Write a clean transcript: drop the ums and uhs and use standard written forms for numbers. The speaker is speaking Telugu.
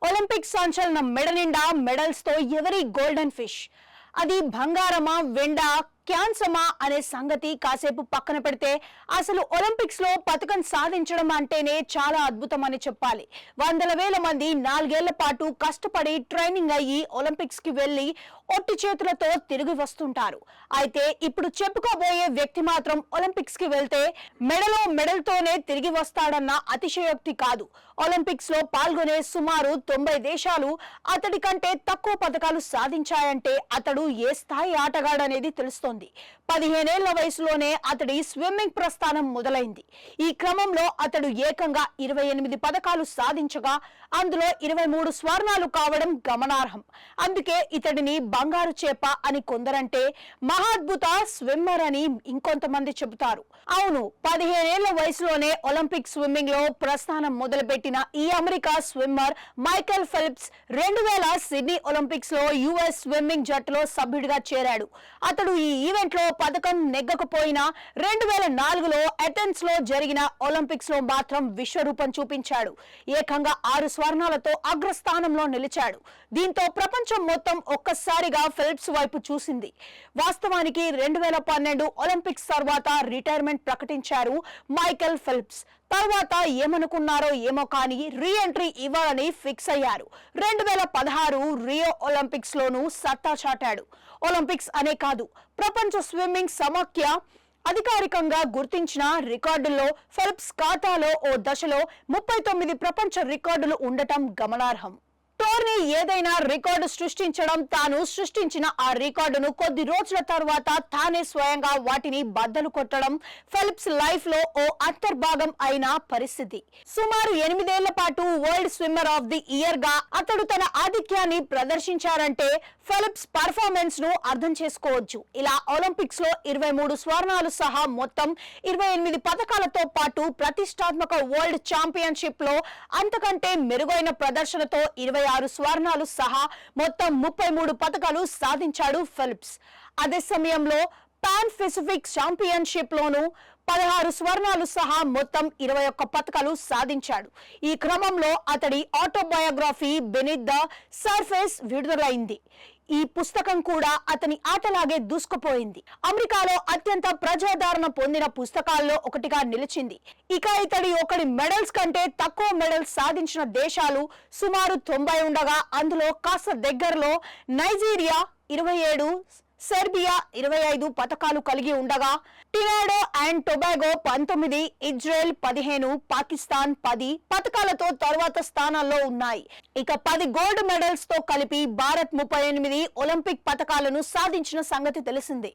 ఒలింపిక్ సంచలన మెడ నిండా మెడల్స్ తో ఎవరి గోల్డెన్ ఫిష్ అది బంగారమా వెండా క్యాన్సమా అనే సంగతి కాసేపు పక్కన పెడితే అసలు ఒలింపిక్స్ లో పతకం సాధించడం అంటేనే చాలా అద్భుతం అని చెప్పాలి. వందల వేల మంది 4 ఏళ్ల పాటు కష్టపడి ట్రైనింగ్ అయ్యి ఒలింపిక్స్ కి వెళ్లి ఒట్టి చేతులతో తిరిగి వస్తుంటారు. అయితే ఇప్పుడు చెప్పుకోబోయే వ్యక్తి మాత్రం ఒలింపిక్స్ కి వెళ్తే మెడల్ తోనే తిరిగి వస్తాడన్న అతిశయోక్తి కాదు. ఒలింపిక్స్ లో పాల్గొనే సుమారు 90 దేశాలు అతడి కంటే తక్కువ పతకాలు సాధించాయంటే అతడు ఏ స్థాయి ఆటగాడనేది తెలుస్తోంది. 15 ఏళ్ల వయసులోనే అతడి స్విమ్మింగ్ ప్రస్థానం మొదలైంది. ఈ క్రమంలో అతడు ఏకంగా 28 పతకాలు సాధించగా అందులో 23 స్వర్ణాలు కావడం గమనార్హం. అందుకే ఇతడిని బంగారు చేప అని కొందరంటే మహాద్భుత స్విమ్మర్ అని ఇంకొంతమంది చెబుతారు. అవును, 15 ఏళ్ల వయసులోనే ఒలింపిక్ స్విమ్మింగ్ లో ప్రస్థానం మొదలుపెట్టిన ఈ America swimmer Michael Phelps 2000 Sydney Olympics లో యుఎస్ స్విమ్మింగ్ జట్టులో సభ్యుడిగా చేరాడు. అతడు ఈ ఈవెంట్ లో పథకం నెగ్గకపోయినా 2004లో అథెన్స్ లో జరిగిన ఒలింపిక్స్ లో మాత్రం విశ్వరూపం చూపించాడు. ఏకంగా 6 స్వర్ణాలతో అగ్రస్థానంలో నిలిచాడు. దీంతో ప్రపంచం మొత్తం ఒక్కసారిగా ఫెల్ప్స్ వైపు చూసింది. వాస్తవానికి 2012 ఒలింపిక్స్ తర్వాత రిటైర్మెంట్ ప్రకటించారు మైకేల్ ఫెల్ప్స్. తర్వాత ఏమనుకున్నారో ఏమో కానీ రీ ఎంట్రీ ఇవ్వాలని ఫిక్స్ అయ్యారు. 2016 రియో ఒలింపిక్స్ లోనూ సత్తా చాటాడు. ఒలింపిక్స్ అనే కాదు, ప్రపంచ స్విమ్మింగ్ సమాఖ్య అధికారికంగా గుర్తించిన రికార్డుల్లో ఫెల్ప్స్ ఖాతాలో ఓ దశలో 39 ప్రపంచ రికార్డులు ఉండటం గమనార్హం. టోర్నీ ఏదైనా రికార్డు సృష్టించడం, తాను సృష్టించిన ఆ రికార్డును కొద్ది రోజుల తర్వాత తానే స్వయంగా వాటిని బద్దలు కొట్టడం ఫెల్ప్స్ లైఫ్ లో ఓ అంతర్భాగం అయిన పరిస్థితి. సుమారు 8 ఏళ్ల పాటు world swimmer of the year గా అతడు తన ఆధిక్యాన్ని ప్రదర్శించారంటే ఫెల్ప్స్ పర్ఫార్మెన్స్ ను అర్థం చేసుకోవచ్చు. ఇలా ఒలింపిక్స్ లో 23 స్వర్ణాలు సహా మొత్తం 28 పతకాలతో పాటు ప్రతిష్టాత్మక వరల్డ్ ఛాంపియన్షిప్ లో అంతకంటే మెరుగైన ప్రదర్శనతో 26 స్వర్ణాలు సహా మొత్తం 33 పతకాలు సాధించాడు ఫెల్ప్స్. అదే సమయంలో పాన్ పసిఫిక్ ఛాంపియన్షిప్ లోను 16 స్వర్ణాలు సహా మొత్తం 21 పతకాలు సాధించాడు. ఈ క్రమంలో అతడి ఆటోబయోగ్రఫీ బెనీత్ ద సర్ఫేస్ విడుదలైంది. ఈ పుస్తకం కూడా అతని ఆటలాగే దూసుకుపోయింది. అమెరికాలో అత్యంత ప్రజాదరణ పొందిన పుస్తకాల్లో ఒకటిగా నిలిచింది. ఇక ఒకడి మెడల్స్ కంటే తక్కువ మెడల్స్ సాధించిన దేశాలు సుమారు 90 ఉండగా అందులో కాస్త దగ్గరలో నైజీరియా 27, సెర్బియా 25 పతకాలు కలిగి ఉండగా Trinidad and Tobago 19, Israel 15, Pakistan 10 పతకాలతో తర్వాత స్థానాల్లో ఉన్నాయి. ఇక 10 గోల్డ్ మెడల్స్ తో కలిపి భారత్ 38 ఒలింపిక్ పతకాలను సాధించిన సంగతి తెలిసిందే.